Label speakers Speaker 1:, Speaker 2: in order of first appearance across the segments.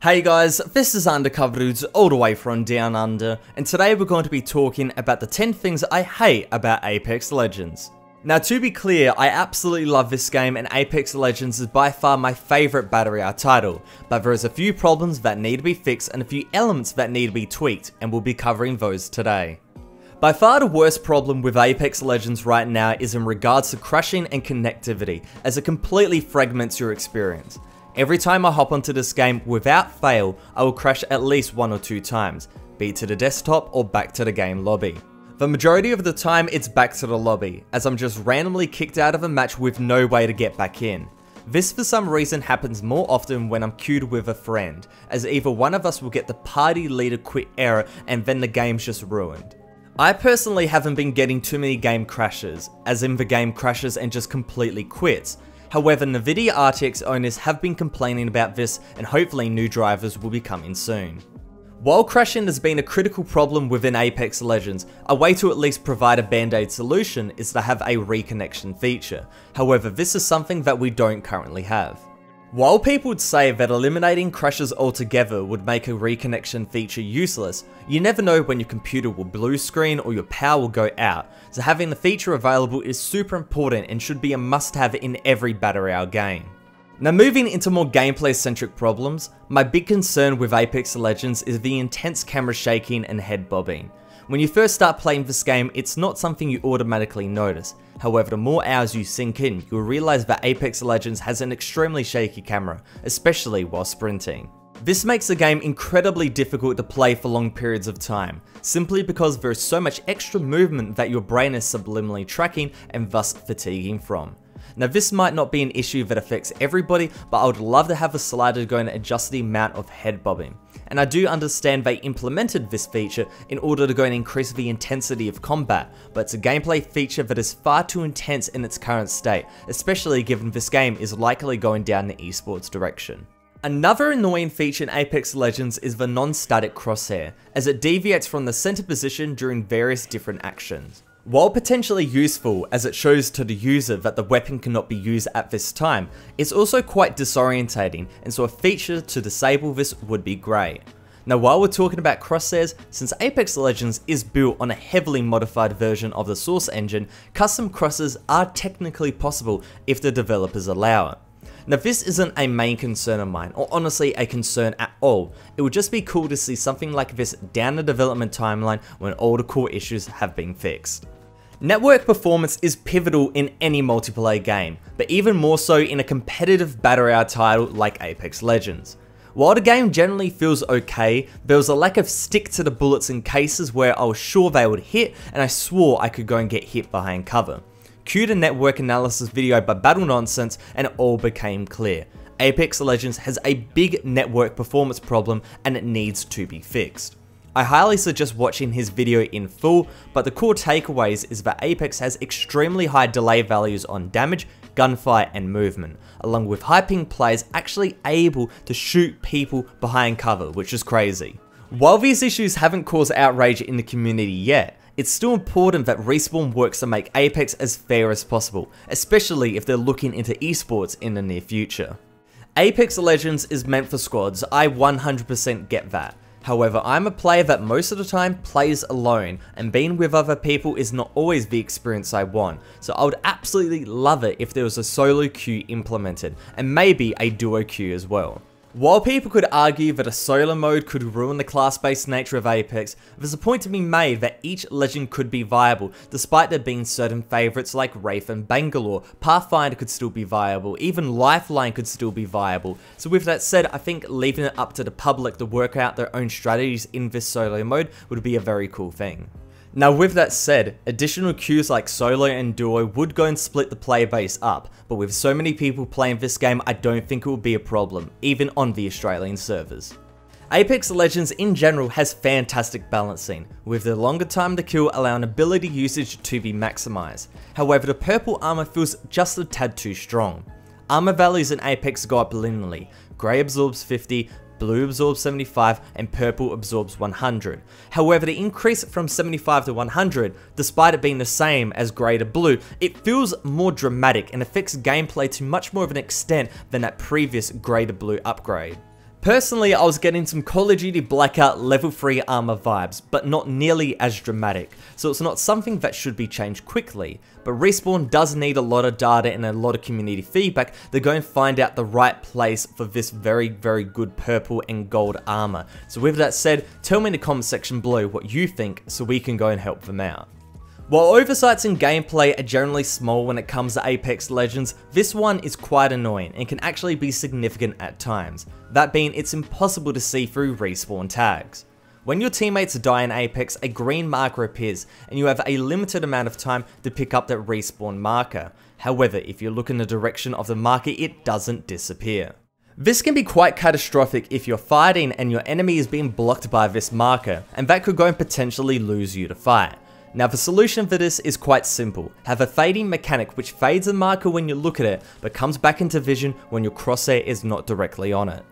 Speaker 1: Hey guys, this is Undercover Dudes all the way from Down Under, and today we're going to be talking about the 10 things I hate about Apex Legends. Now to be clear, I absolutely love this game and Apex Legends is by far my favourite Battle Royale title, but there is a few problems that need to be fixed and a few elements that need to be tweaked, and we'll be covering those today. By far the worst problem with Apex Legends right now is in regards to crashing and connectivity, as it completely fragments your experience. Every time I hop onto this game, without fail, I will crash at least 1 or 2 times, be it to the desktop or back to the game lobby. The majority of the time it's back to the lobby, as I'm just randomly kicked out of a match with no way to get back in. This for some reason happens more often when I'm queued with a friend, as either one of us will get the party leader quit error and then the game's just ruined. I personally haven't been getting too many game crashes, as in the game crashes and just completely quits. However, NVIDIA RTX owners have been complaining about this, and hopefully new drivers will be coming soon. While crashing has been a critical problem within Apex Legends, a way to at least provide a band-aid solution is to have a reconnection feature. However, this is something that we don't currently have. While people would say that eliminating crashes altogether would make a reconnection feature useless, you never know when your computer will blue screen or your power will go out, so having the feature available is super important and should be a must-have in every Battle Royale game. Now moving into more gameplay-centric problems, my big concern with Apex Legends is the intense camera shaking and head bobbing. When you first start playing this game, it's not something you automatically notice. However, the more hours you sink in, you'll realize that Apex Legends has an extremely shaky camera, especially while sprinting. This makes the game incredibly difficult to play for long periods of time, simply because there is so much extra movement that your brain is subliminally tracking and thus fatiguing from. Now this might not be an issue that affects everybody, but I would love to have a slider going to adjust the amount of head bobbing. And I do understand they implemented this feature in order to go and increase the intensity of combat, but it's a gameplay feature that is far too intense in its current state, especially given this game is likely going down the esports direction. Another annoying feature in Apex Legends is the non-static crosshair, as it deviates from the center position during various different actions. While potentially useful as it shows to the user that the weapon cannot be used at this time, it's also quite disorientating, and so a feature to disable this would be great. Now while we're talking about crosshairs, since Apex Legends is built on a heavily modified version of the source engine, custom crosses are technically possible if the developers allow it. Now this isn't a main concern of mine, or honestly a concern at all. It would just be cool to see something like this down the development timeline when all the core issues have been fixed. Network performance is pivotal in any multiplayer game, but even more so in a competitive Battle Royale title like Apex Legends. While the game generally feels okay, there was a lack of stick to the bullets in cases where I was sure they would hit and I swore I could go and get hit behind cover. Cue the network analysis video by Battle Nonsense and it all became clear. Apex Legends has a big network performance problem and it needs to be fixed. I highly suggest watching his video in full, but the core takeaways is that Apex has extremely high delay values on damage, gunfire and movement, along with high ping players actually able to shoot people behind cover, which is crazy. While these issues haven't caused outrage in the community yet, it's still important that Respawn works to make Apex as fair as possible, especially if they're looking into esports in the near future. Apex Legends is meant for squads, I 100% get that. However, I'm a player that most of the time plays alone, and being with other people is not always the experience I want, so I would absolutely love it if there was a solo queue implemented, and maybe a duo queue as well. While people could argue that a solo mode could ruin the class-based nature of Apex, there's a point to be made that each legend could be viable, despite there being certain favourites like Wraith and Bangalore. Pathfinder could still be viable, even Lifeline could still be viable. So with that said, I think leaving it up to the public to work out their own strategies in this solo mode would be a very cool thing. Now with that said, additional queues like solo and duo would go and split the player base up, but with so many people playing this game I don't think it will be a problem, even on the Australian servers. Apex Legends in general has fantastic balancing, with the longer time to kill allowing ability usage to be maximised. However, the purple armor feels just a tad too strong. Armor values in Apex go up linearly, grey absorbs 50, blue absorbs 75 and purple absorbs 100. However, the increase from 75 to 100, despite it being the same as grey to blue, it feels more dramatic and affects gameplay to much more of an extent than that previous grey to blue upgrade. Personally, I was getting some Call of Duty Blackout level 3 armor vibes, but not nearly as dramatic, so it's not something that should be changed quickly. But Respawn does need a lot of data and a lot of community feedback to go and find out the right place for this very good purple and gold armor. So with that said, tell me in the comment section below what you think so we can go and help them out. While oversights in gameplay are generally small when it comes to Apex Legends, this one is quite annoying and can actually be significant at times, that being it's impossible to see through respawn tags. When your teammates die in Apex, a green marker appears and you have a limited amount of time to pick up that respawn marker. However, if you look in the direction of the marker, it doesn't disappear. This can be quite catastrophic if you're fighting and your enemy is being blocked by this marker, and that could go and potentially lose you the fight. Now the solution for this is quite simple. Have a fading mechanic which fades the marker when you look at it, but comes back into vision when your crosshair is not directly on it.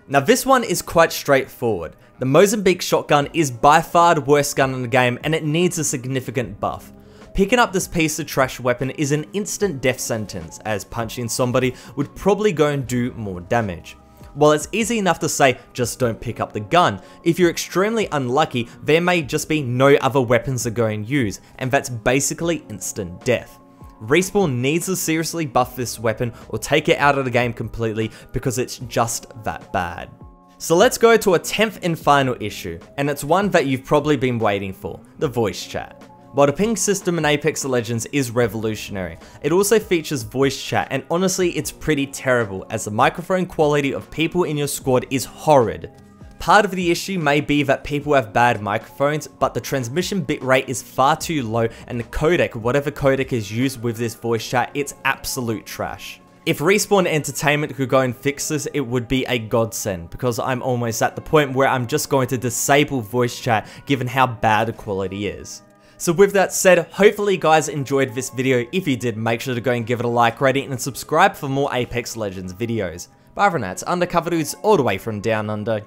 Speaker 1: Now this one is quite straightforward. The Mozambique shotgun is by far the worst gun in the game and it needs a significant buff. Picking up this piece of trash weapon is an instant death sentence, as punching somebody would probably go and do more damage. While it's easy enough to say, just don't pick up the gun, if you're extremely unlucky, there may just be no other weapons to go and use, and that's basically instant death. Respawn needs to seriously buff this weapon or take it out of the game completely because it's just that bad. So let's go to a 10th and final issue, and it's one that you've probably been waiting for, the voice chat. While the ping system in Apex Legends is revolutionary, it also features voice chat, and honestly it's pretty terrible as the microphone quality of people in your squad is horrid. Part of the issue may be that people have bad microphones, but the transmission bitrate is far too low and the codec, whatever codec is used with this voice chat, it's absolute trash. If Respawn Entertainment could go and fix this, it would be a godsend, because I'm almost at the point where I'm just going to disable voice chat given how bad the quality is. So with that said, hopefully you guys enjoyed this video. If you did, make sure to go and give it a like rating and subscribe for more Apex Legends videos. But other than that, it's Undercover Dudes all the way from down under.